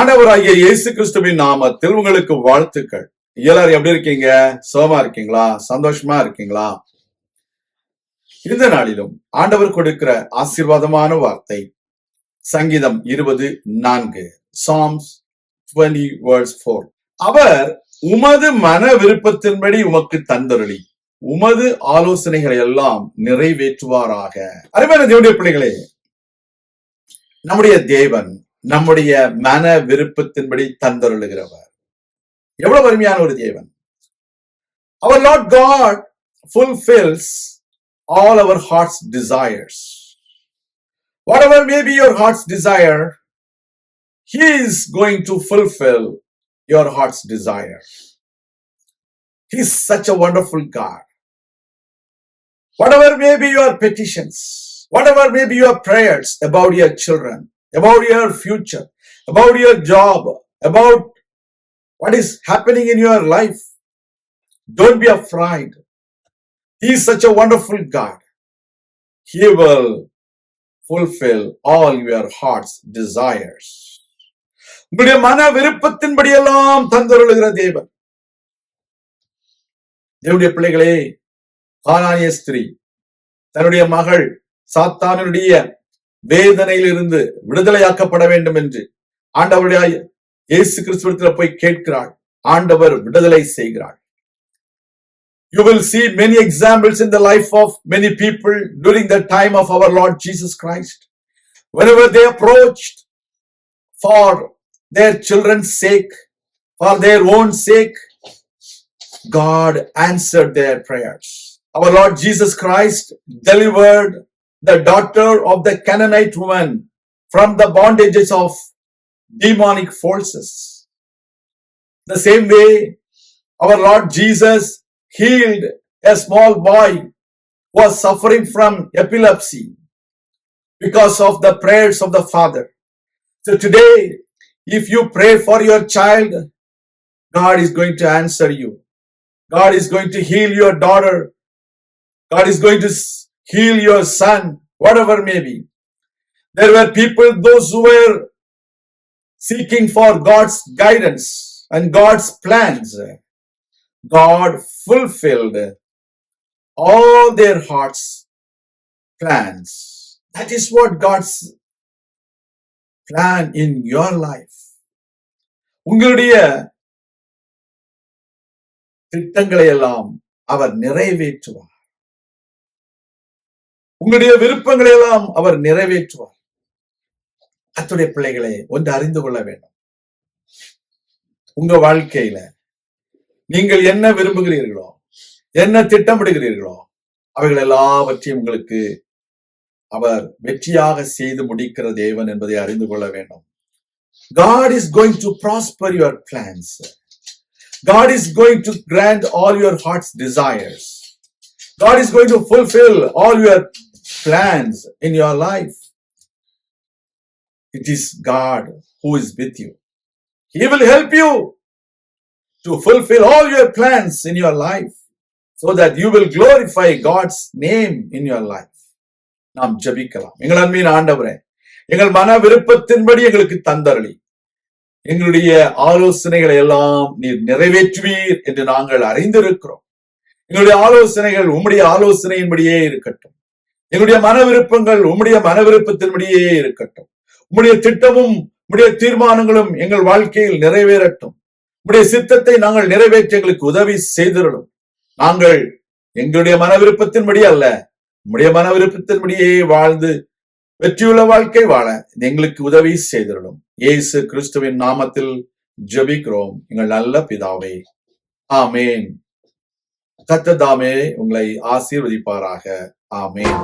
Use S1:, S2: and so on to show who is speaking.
S1: ஆண்டவராகிய இயேசு கிறிஸ்துவின் நாமத்தில் உங்களுக்கு வாழ்த்துக்கள். எல்லாரும் எப்படி இருக்கீங்க? சுகமா இருக்கீங்களா? சந்தோஷமா இருக்கீங்களா? இந்த நாளிலும் ஆண்டவர் கொடுக்கிற ஆசீர்வாதமான வார்த்தை சங்கீதம் 20:4, Psalms 20:4. அவர் உமது மன விருப்பத்தின்படி உமக்கு தந்தருளி உமது ஆலோசனைகளை எல்லாம் நிறைவேற்றுவாராக. அருமையான தேவனுடைய பிள்ளைகளே, நம்முடைய தேவன் நம்முடைய மன விருப்பத்தின்படி தந்தருளுகிறவர். எவ்வளவு அருமையான ஒரு தேவன்! Our Lord God fulfills all our heart's desires. Whatever may be your heart's desire, He is going to fulfill your heart's desire. He is such a wonderful God. Whatever may be your petitions, whatever may be your prayers about your children, about your future, about your job, about what is happening in your life, don't be afraid. He is such a wonderful God. He will fulfill all your heart's desires. உங்களுடைய மன விருப்பத்தின்படி எல்லாம் தந்தருளுகிற தேவன். தேவனுடைய பிள்ளைகளே, கானானிய ஸ்திரீ தன்னுடைய மகள் சாத்தானுடைய வேதனையிலிருந்து விடுதலையாக்கப்பட வேண்டும் என்று ஆண்டவருடைய இயேசு கிறிஸ்துவிடத்தில் போய் கேட்கிறாள். ஆண்டவர் விடுதலை செய்கிறாள். You will see many examples in the life of many people during the time of our Lord Jesus Christ. Whenever they approached for their children's sake, for their own sake, God answered their prayers. Our Lord Jesus Christ delivered the daughter of the Canaanite woman from the bondages of demonic forces. The same way, our Lord Jesus healed a small boy who was suffering from epilepsy because of the prayers of the father. So today, if you pray for your child, God is going to answer you. God is going to heal your daughter. God is going to heal your son, whatever may be. There were people, those who were seeking for God's guidance and God's plans. God fulfilled all their heart's plans. That is what God's plan in your life. உங்களுடைய திட்டங்களை எல்லாம் அவர் நிறைவேற்றுவார். உங்களுடைய விருப்பங்களை எல்லாம் அவர் நிறைவேற்றுவார். கர்த்தருடைய பிள்ளைகளை ஒன்று அறிந்து கொள்ள வேண்டும். உங்க வாழ்க்கையில நீங்கள் என்ன விரும்புகிறீர்களோ, என்ன திட்டமிடுகிறீர்களோ, அவைகள் எல்லாவற்றையும் உங்களுக்கு அவர் வெற்றியாக செய்து முடிக்கிற தேவன் என்பதை அறிந்து கொள்ள வேண்டும். God is going to prosper your plans. God is going to grant all your heart's desires. God is going to fulfill all your plans in your life. It is God who is with you. He will help you to fulfill all your plans in your life so that you will glorify God's name in your life. நாம் ஜெபிக்கலாம். எங்கள் அன்பின் ஆண்டவரே, எங்கள் மன விருப்பத்தின்படி எங்களுக்கு தந்தருளி எங்களுடைய ஆலோசனைகளை எல்லாம் நீர் நிறைவேற்றுவீர் என்று நாங்கள் அறிந்திருக்கிறோம். எங்களுடைய ஆலோசனைகள் உம்முடைய ஆலோசனையின்படியே இருக்கட்டும். எங்களுடைய மன விருப்பங்கள் உம்முடைய மன விருப்பத்தின்படியே இருக்கட்டும். உம்முடைய திட்டமும் உம்முடைய தீர்மானங்களும் எங்கள் வாழ்க்கையில் நிறைவேறட்டும். உம்முடைய சித்தத்தை நாங்கள் நிறைவேற்ற எங்களுக்கு உதவி செய்திருளும். நாங்கள் எங்களுடைய மன விருப்பத்தின்படி அல்ல, உம்முடைய மன விருப்பத்தின்படியே வாழ்ந்து வெற்றியுள்ள வாழ்க்கை வாழ எங்களுக்கு உதவி செய்திருளும். இயேசு கிறிஸ்துவின் நாமத்தில் ஜெபிக்கிறோம் எங்கள் நல்ல பிதாவே, ஆமேன். கர்த்தர் தாமே உங்களை ஆசீர்வதிப்பாராக. ஆமேன்.